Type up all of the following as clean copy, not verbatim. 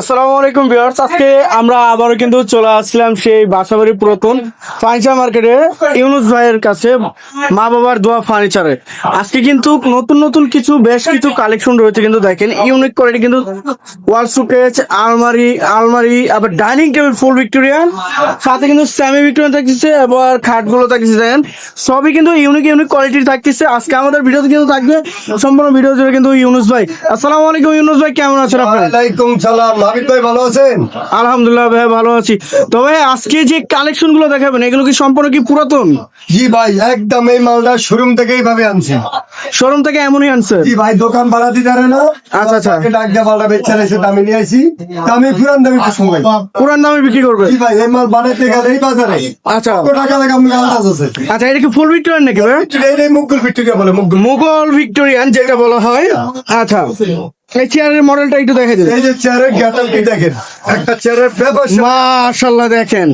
আসসালামু আলাইকুম ভিউয়ার্স, আজকে আমরা আবারও কিন্তু চলে আসলাম সেই বাসাবাড়ি পুরাতন ফার্নিচার মার্কেটে ইউনুস ভাইয়ের কাছে, মা বাবার দোয়া ফার্নিচারে। আজকে কিন্তু নতুন নতুন বেশ কিছু কালেকশন রয়েছে, কিন্তু দেখেন ইউনিক কোয়ালিটি, কিন্তু ওয়াল শোকেস, আলমারি আবার ডাইনিং টেবিল ফুল ভিক্টোরিয়ান, সাথে কিন্তু সেমি ভিক্টোরিয়ান থাকতেছে, আবার খাটগুলো থাকতেছে, দেখেন সবই কিন্তু ইউনিক কোয়ালিটির থাকতেছে। আজকে আমাদের ভিডিওতে কিন্তু থাকবে সম্পূর্ণ ভিডিও জুড়ে কিন্তু ইউনুস ভাই। আসসালামু আলাইকুম ইউনুস ভাই, কেমন আছেন আপনি? ওয়ালাইকুম সালাম। হাবিব ভাই ভালো আছেন? আলহামদুলিল্লাহ ভাই, ভালো আছি। তবে আজকে যে কালেকশন গুলো দেখাবেন এগুলো কি সম্পূর্ণ কি পুরাতন? জি ভাই, একদম এই মালটা শোরুম থেকে এইভাবে আনছি। শোরুম থেকে এমনই আনছে? জি ভাই, দোকান ভাড়া দিতে পারে না। আচ্ছা আচ্ছা, ডাক দিয়ে মালটা বেচে এসে দামে নিয়ে আসি, দামে পুরান দামে কিছু ভাই, পুরান দামে বিক্রি করবে? জি ভাই, এই মাল বানাইতে গেলে এই বাজারে আচ্ছা কত টাকা লাগে আমি আন্দাজ আছে। আচ্ছা, এটা কি ফুল ভিক্টোরিয়ান নাকি ভাই? এই মুগল ভিক্টোরিয়া বলে, মুঘল ভিক্টোরিয়ান যেটা বলা হয়। আচ্ছা, এই চেয়ারের মডেলটা একটু দেখে দিন। এই যে চেয়ারের গ্যাটালটি দেখেন, একটা চেয়ারের পেপার মাশাআল্লাহ, দেখেন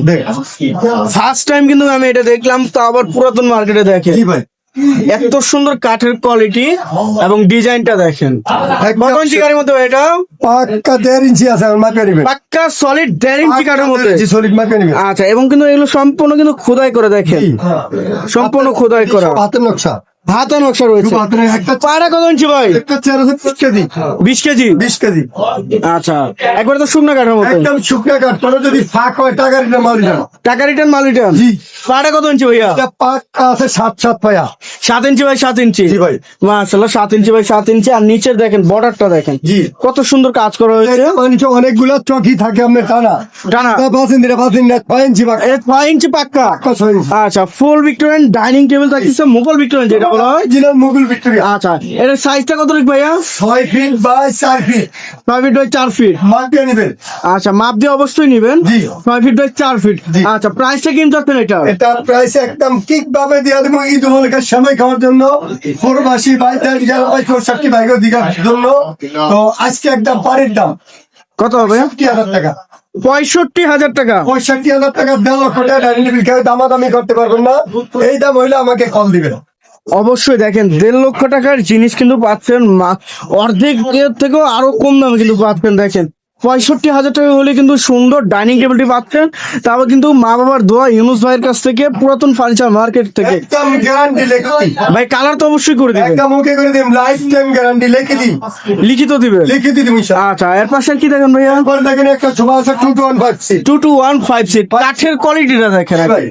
ফার্স্ট টাইম কিন্তু আমি এটা দেখলাম, তো আবার পুরাতন মার্কেটে দেখেন। জি ভাই, এত সুন্দর কাঠের কোয়ালিটি এবং ডিজাইনটা দেখেন। কত ইঞ্চি কাঠের মধ্যে এটা? পাক্কা 1.5 ইঞ্চি আছে, আমার মাপে নিবেন। পাক্কা সলিড 1.5 ইঞ্চি কাঠের মধ্যে? জি, সলিড মাপে নিবেন। আচ্ছা, এবং কিন্তু এগুলো সম্পূর্ণ কিন্তু খোদাই করে, দেখেন সম্পূর্ণ খোদাই করা, হাতের নকশা, হাতে নকশা রয়েছে। একটা পায়রা কত ইঞ্চি ভাই? একটা চেয়ার আছে 20 কেজি। 20 কেজি? 20 কেজি আচ্ছা, একবার তো শুকনা কাঠের মতো, একদম শুকনা কাঠ। পরে যদি ফাঁক হয় টাকা রিটার্ন মাল রিটার্ন। টাকা রিটার্ন মাল রিটার্ন। জি। পায়রা কত ইঞ্চি ভাইয়া? এটা পাক্কা আছে 7 পায়া। 7 ইঞ্চি বাই 7 ইঞ্চি? জি ভাই। মাশাআল্লাহ, 7 ইঞ্চি বাই 7 ইঞ্চি। আর নিচের দেখেন বর্ডারটা দেখেন, জি। কত সুন্দর কাজ করা হয়েছে। মানুষ অনেকগুলা চকি থাকে আপনার টানা টানা 5 ইঞ্চি 5 ইঞ্চি পাক্কা। এটা 6 ইঞ্চি পাক্কা? 6 ইঞ্চি। আচ্ছা, ফুল ভিক্টোরিয়ান ডাইনিং টেবিল থাকতেছে, মুঘল ভিক্টোরিয়ান যেটা বলা হয়। Original Mughal Victoria. আচ্ছা, এটার সাইজটা কত লিখ ভাইয়া? 6 feet by 4 feet. 6 feet by 4 feet. মাপ দিয়ে নিবেন। আচ্ছা, মাপ দিয়ে অবশ্যই নিবেন। জি। 6 ফিট বাই 4 ফিট। জি। আচ্ছা, প্রাইসটা কি যাচ্ছেন এটা? এটা প্রাইস একদম ঠিক ভাবে দিয়ে দেবো ঈদ উপলক্ষে সময় খাওয়ার জন্য, প্রবাসী ভাই যারা ভাই 64 ভাইকে দিঘার জন্য। তো আজকে একদম পানির দাম কত হবে? 60,000 টাকা। 65,000 টাকা? 65,000 টাকা, 1.5 লক্ষ টাকা ডাইনিং টেবিল। কেউ দামাদামি করতে পারবেন না। এই দাম হইলে আমাকে কল দিবেন। অবশ্যই দেখেন 1.5 লক্ষ টাকার জিনিস কিন্তু পাচ্ছেন, অর্ধেক এর থেকেও আরো কম দামে কিন্তু পাচ্ছেন। দেখেন 65,000 টাকা হলে কিন্তু সুন্দর ডাইনিং টেবিলটি পাচ্ছেন, তারপর কিন্তু মা বাবার দোয়া ইউনুস ভাইয়ের কাছ থেকে, পুরাতন ফার্নিচার মার্কেট থেকে। একদম গ্যারান্টি লিখি ভাই কালার তো অবশ্যই করে দিবেন? একদম ওকে করে দিম, লাইফ টাইম গ্যারান্টি লিখে দিই, লিখিত দিবেন? লিখে দিই ইনশাআল্লাহ। আচ্ছা, এর পাশে কি দেখেন ভাইয়া? পরে দেখেন একটা শোভা আছে 221 সিট। 2215 সিট। কাঠের কোয়ালিটিটা দেখেন, ভাই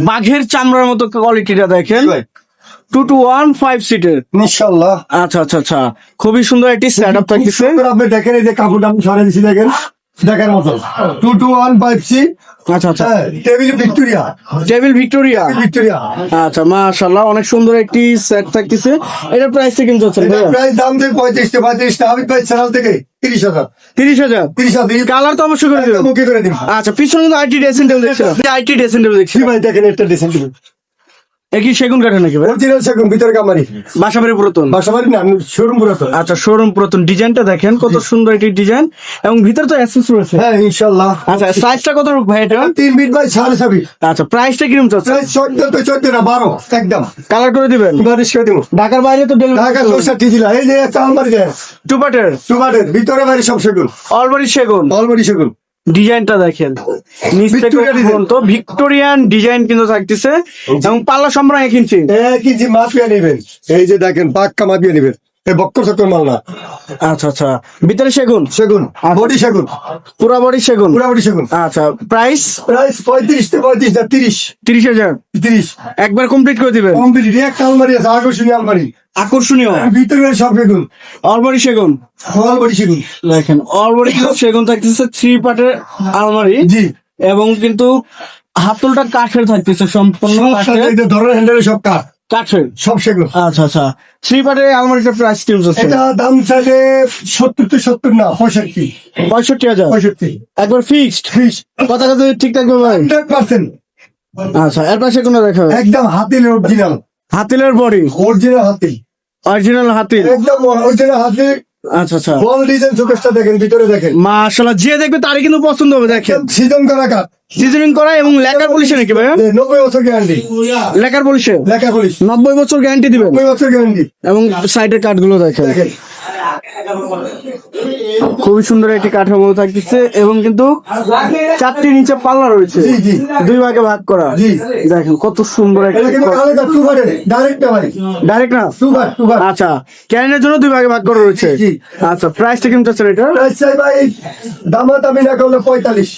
বাঘের চামড়ার মতো কোয়ালিটিটা দেখেন। ভাই 2215 সিটের। ইনশাআল্লাহ। আচ্ছা আচ্ছা আচ্ছা, খুবই সুন্দর একটি সেটআপ থাকতেছে। আপনি দেখেন, এই যে কাপড়টা আমি সরাই দিছি, দেখেন দেখার মতো 2215 সিট। আচ্ছা আচ্ছা, table Victoria, table Victoria. Victoria. আচ্ছা, মাশাআল্লাহ, অনেক সুন্দর একটি সেট থাকতেছে। এটার প্রাইসটা কিন্তু হচ্ছে এটা প্রাইস দাম থেকে 35 টা। হাবিব ভাই চ্যানেল থেকে 30,000। 30,000। 30,000 কালার তো অবশ্যই করে দেবেন? ওকে করে দিন। আচ্ছা, পিছনে কিন্তু আইটি ড্রেসিং টেবিল দেখছিলাম, আইটি ড্রেসিং টেবিল দেখছি। জি ভাই, দেখেন একটা ডিসেন্ট টেবিল, একই সেগুন কাঠের নাকি ভাই? অরিজিনাল সেগুন, ভিতরে কামারি, বাসাবাড়ি পুরাতন? বাসাবাড়ি না, শোরুম পুরাতন। আচ্ছা, শোরুম পুরাতন। ডিজাইনটা দেখেন কত সুন্দর একটি ডিজাইন, এবং ভিতরে তো অ্যাক্সেস রয়েছে। হ্যাঁ ইনশাআল্লাহ। আচ্ছা, সাইজটা কত ভাই এটা? 3 ফিট বাই 6.5 ফিট। আচ্ছা, প্রাইসটা কিরকম চাচ্ছে? প্রাইস 14 তো 14 না 12 একদম। কালার করে দিবেন? বারিশ করে দিব। ঢাকার বাইরে তো ঢাকা 64 জেলা। এই যে একটা আলমারি দেয়, টু পার্টের, টুমাটের ভিতরে বাইরে সব সেগুন, অলবাড়ি সেগুন। অলমারি সেগুন। ডিজাইনটা দেখেন, নিচ থেকে ভিক্টোরিয়া ডিজাইন। পর্যন্ত ভিক্টোরিয়ান ডিজাইন কিন্তু থাকতেছে, এবং পাল্লা সম্পূর্ণ 1 ইঞ্চি। 1 ইঞ্চি মাপিয়ে নেবেন। এই যে দেখেন পাক্কা মাপিয়ে নেবেন, এই বক্কর চক্কর মাল না। আচ্ছা আচ্ছা, ভিতরে সেগুন, সেগুন, বডি সেগুন, পুরা বডি সেগুন। পুরাবডি সেগুন। আচ্ছা, প্রাইস? প্রাইস 35 থেকে 35 না 30। 30,000 30 একবার কমপ্লিট করে দিবেন? কমপ্লিট। একটা আলমারি আছে, আকর্ষণীয় আলমারি, আকর্ষণীয়, ভিতরে সব সেগুন, অলবাড়ি সেগুন। অলমারি সেগুন। দেখেন অলবাড়ি সেগুন থাকতেছে, 3 পার্টের আলমারি, জি। এবং কিন্তু হাতলটা কাঠের থাকতেছে, সম্পূর্ণ কাঠের। এই যে ধরেন হ্যান্ডেলে সব কাঠ, কাঠের। সব সেগুন। আচ্ছা আচ্ছা, 3 পার্টের আলমারিটার প্রাইস কি হচ্ছে? এটা দাম চাইলে 70 থেকে 70 না 65। 65,000 65 একবার ফিক্সড? কথা কথা ঠিক থাকবে ভাই? 100%। আচ্ছা, এর পাশে কোনো দেখা? একদম হাতিল অরিজিনাল, হাতিলের body, original Hatil, original Hatil. একদম অরিজিনাল হাতিল। আচ্ছা আচ্ছা, বল ডিজাইন শোকেসটা দেখেন, ভিতরে দেখেন মাশাআল্লাহ, যে দেখবে তারই কিন্তু পছন্দ হবে। দেখেন সিজন করা কাঠ, সিজনিং করা, এবং লেকার পলিশে নাকি ভাইয়া? 90 বছর গ্যারান্টি। লেকার পলিশে লেখা পুলিশ 90 বছর গ্যারান্টি দিবেন, 90 বছর গ্যারান্টি। এবং সাইডের কাঠগুলো দেখেন। দেখেন খুবই সুন্দর একটি কাঠামো থাকতেছে এবং কিন্তু 4টি নিচে পাল্লা রয়েছে, জি, জি। 2 ভাগে ভাগ করা। জি। দেখেন কত সুন্দর একটা এটা কিন্তু আলাদা সুগারের ডাইরেক্ট ভাই, ডাইরেক্ট না। সুগার আচ্ছা, ক্যানের জন্য 2 ভাগে ভাগ করা রয়েছে। জি। আচ্ছা, প্রাইসটা কেমন চাচ্ছেন এটা? চাই ভাই দামাদামি না করলে 45,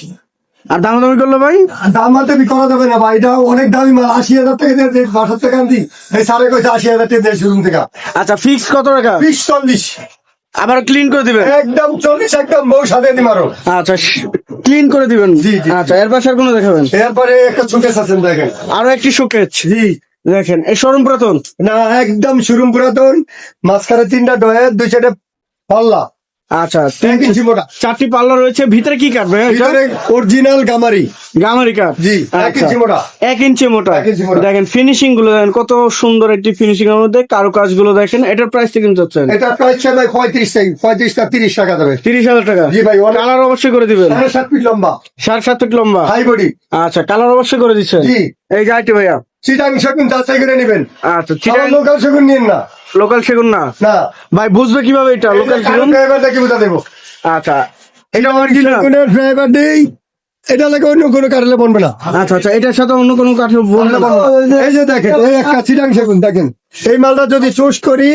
আর দামাদামি করলো ভাই? দামাদামি করা যাবে না ভাই, এটা অনেক দামি মাল। 80,000 টাকা দিয়ে 62 টাকা আনতি, এই সাড়ে কইছে 80,000 টাকা দিয়ে শোরুম থেকে। আচ্ছা, ফিক্স কত টাকা? 20-40 আবার ক্লিন করে দিবেন? একদম 40, একদম বউ সাথে দিম আরো। আচ্ছা, ক্লিন করে দিবেন। জি, জি। আচ্ছা, এর পাশে আর কোনো দেখাবেন? এরপরে একটা শোকেস আছেন দেখেন। আরো একটি শোকেজ। জি, দেখেন, এই শোরুম পুরাতন। না একদম শোরুম পুরাতন, মাঝখানে 3টা ডয়ার, 2 সাইডে পাল্লা, আচ্ছা, 1 ইঞ্চি মোটা, 4টি পাল্লা রয়েছে। ভিতরে কি কাটবে? ভিতরে অরিজিনাল গামারি। গামারি কাঠ। জি, 1 আচ্ছা, ইঞ্চি মোটা। 1 ইঞ্চি মোটা। 1 ইঞ্চি মোটা। দেখেন ফিনিশিং গুলো দেখেন, কত সুন্দর একটি ফিনিশিং এর মধ্যে কারুকাজ গুলো দেখেন। এটার প্রাইস কেমন চাচ্ছেন? এটা প্রাইস ভাই 35 টা 30 টাকা দেবে। 30,000 টাকা। জি ভাই, অনেক কালার অবশ্যই করে দিবেন। 7.5 ফিট লম্বা, 7.5 ফিট লম্বা। High body. আচ্ছা, কালার অবশ্যই করে দিচ্ছেন। জি। এই যে আইটি ভাইয়া। চিটাং সেগুন যাচাই করে নেবেন, আচ্ছা, লোকাল সেগুন নিন না। লোকাল সেগুন না না ভাই, বুঝবে কিভাবে এটা লোকাল সেগুন? ড্রাইভারটা কি বুঝা দেবো? আচ্ছা, এটা অরিজিনাল। সেগুনের ড্রাইভার দেই, এটা লাগে অন্য কোনো কারণে বনবে না। আচ্ছা আচ্ছা, এটার সাথে অন্য কোনো কাঠে বললে এই যে দেখেন, এই একটা চিটাং সেগুন দেখেন, এই মালটা যদি চুজ করি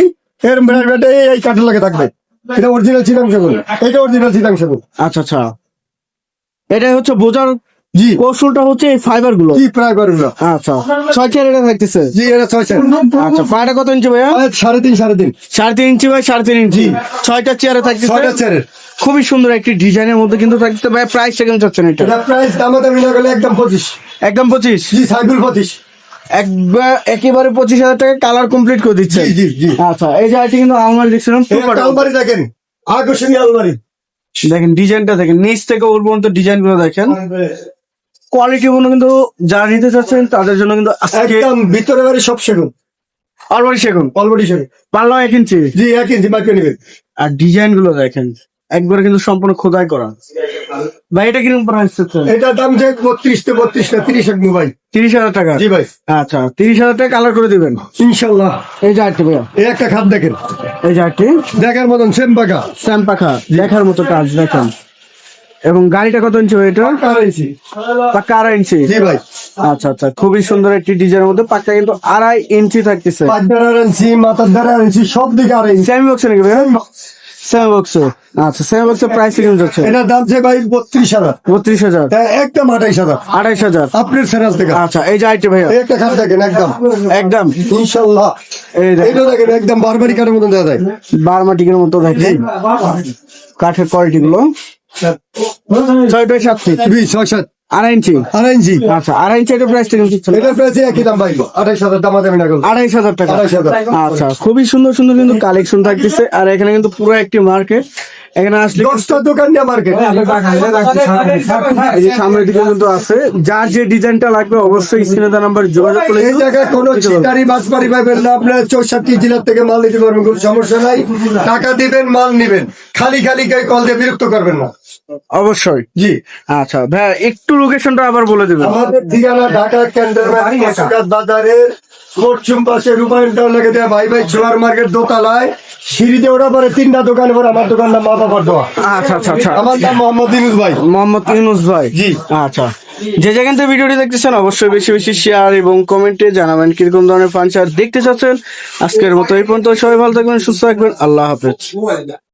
এর ড্রাইভারটা এই কাঠের লাগে থাকবে। এটা অরিজিনাল চিটাং সেগুন, এটা অরিজিনাল চিটাং সেগুন। আচ্ছা আচ্ছা, এটাই হচ্ছে বোঝার জি, কৌশলটা হচ্ছে এই ফাইবার গুলো। কি প্রায় করবে? আচ্ছা, 6 চেয়ার এটা থাকতেছে। জি, এটা 6 আচ্ছা, পাটা কত ইঞ্চি ভাইয়া? 3.5 3.5 ইঞ্চি ভাই, 3.5 ইঞ্চি। 6টা চেয়ারে থাকতেছে। 6টা চেয়ারের। খুবই সুন্দর একটি ডিজাইনের মধ্যে কিন্তু থাকতেছে ভাই। প্রাইসটা কেমন চাচ্ছেন এটা? এটা প্রাইস দামাদামি না করলে একদম 25। একদম 25। জি, সাইকেল 25। একেবারে 25,000 টাকা কালার কমপ্লিট করে দিচ্ছে। জি, জি, জি। আচ্ছা, এই যে আইটি কিন্তু আলমারি দেখছিলাম, এই একটা আলমারি দেখেন, আকর্ষণীয় আলমারি। দেখেন ডিজাইনটা দেখেন, নিচ থেকে উপর পর্যন্ত ডিজাইন গুলো দেখেন। কোয়ালিটি গুলো কিন্তু যারা নিতে চাচ্ছেন তাদের জন্য কিন্তু আজকে একদম ভিতরে বাড়ি সব সেগুন, অলরেডি সেগুন। অলরেডি সেগুন। পাল্লা 1 ইঞ্চি। জি, 1 ইঞ্চি মাইক্রো নেবেন। আর ডিজাইন গুলো দেখেন, একবারে কিন্তু সম্পূর্ণ খোদাই করা। ভাই এটা কিরকম প্রাইস চাচ্ছেন? এটার দাম যে 32 তে 32 না 30 এক মোবাইল। 30,000 টাকা। জি ভাই, আচ্ছা, 30,000 টাকা কালার করে দিবেন ইনশাল্লাহ। এই যে আটটি ভাইয়া, এই একটা খাট দেখেন, এই যে আটটি দেখার মতন সেম পাকা। স্যাম পাখা দেখার মতো কাজ দেখেন। এবং গাড়িটা কত ইঞ্চি ভাই এটা? কারেন্সি। পাক্কা 2.5 ইঞ্চি। জি ভাই, আচ্ছা আচ্ছা, খুবই সুন্দর একটি ডিজাইনের মধ্যে পাক্কা কিন্তু 2.5 ইঞ্চি থাকতেছে। পাঁচদার আরেন্সি, মাথার দ্বারা আরেন্সি, সব দিকে আরেন্সি। সেমি বক্স নাকি ভাই? Semi box. আচ্ছা, সেমি বক্সের প্রাইস কেমন যাচ্ছে? এটার দাম যে ভাই 32,000, 32,000। একদম 28,000 28,000। আপনার সেরাজ থেকে। আচ্ছা, এই যে আইটি ভাইয়া, এই একটা খাট দেখেন, একদম একদম ইনশাল্লাহ। এই দেখেন এটা দেখেন, একদম বারবারি কাঠের মতন দেওয়া যায়। বারমাটিকের মতো দেখেন কাঠের কোয়ালিটি গুলো। 6 7 ফিট, 6-7 2.5 ইঞ্চি। আরেঞ্জি। আচ্ছা, 2.5 ইঞ্চি এটার প্রাইসটা কেমন যাচ্ছে? এটার প্রাইস একই দাম ভাই, 28,000 দামাদামি না করলে। 2,500 টাকা। 2,500। আচ্ছা, খুবই সুন্দর সুন্দর কিন্তু কালেকশন থাকতেছে। আর এখানে কিন্তু পুরো একটি মার্কেট। এখানে আসলে 10টা দোকান নিয়ে মার্কেট। এই যে সামনের দিকে কিন্তু আছে, যার যে ডিজাইনটা লাগবে অবশ্যই স্ক্রিনে দেওয়া নাম্বার যোগাযোগ করলে এই জায়গায় কোনো চিটারি বাসবাড়ি পাবেন না। আপনার 64 জেলার থেকে মাল নিতে পারবেন, কোনো সমস্যা নাই। টাকা দিবেন, মাল নিবেন, খালি খালি কল দিয়ে বিরক্ত করবেন না। অবশ্যই। জি, আচ্ছা ভাই, একটু লোকেশনটা আবার বলে দেবেন। আমাদের ঠিকানা ঢাকা ক্যান্টনমেন্ট কসুকাত বাজারের পশ্চিম পাশে রূপায়ণ টাউন লেগে দেয়া ভাই ভাই সুপার মার্কেট দোতলায় সিঁড়িতে ওঠা পরে 3টা দোকানের পর আমার দোকান নাম মা বাবার দোয়া। আচ্ছা আচ্ছা আচ্ছা, আমার নাম মোহাম্মদ ইনুস ভাই। মোহাম্মদ ইউনুস ভাই। জি। আচ্ছা, যে যেখান থেকে ভিডিওটি দেখতেছেন অবশ্যই বেশি বেশি শেয়ার এবং কমেন্টে জানাবেন কিরকম ধরনের ফার্নিচার দেখতে চাচ্ছেন। আজকের মতো এই পর্যন্ত, সবাই ভালো থাকবেন, সুস্থ থাকবেন, আল্লাহ হাফেজ।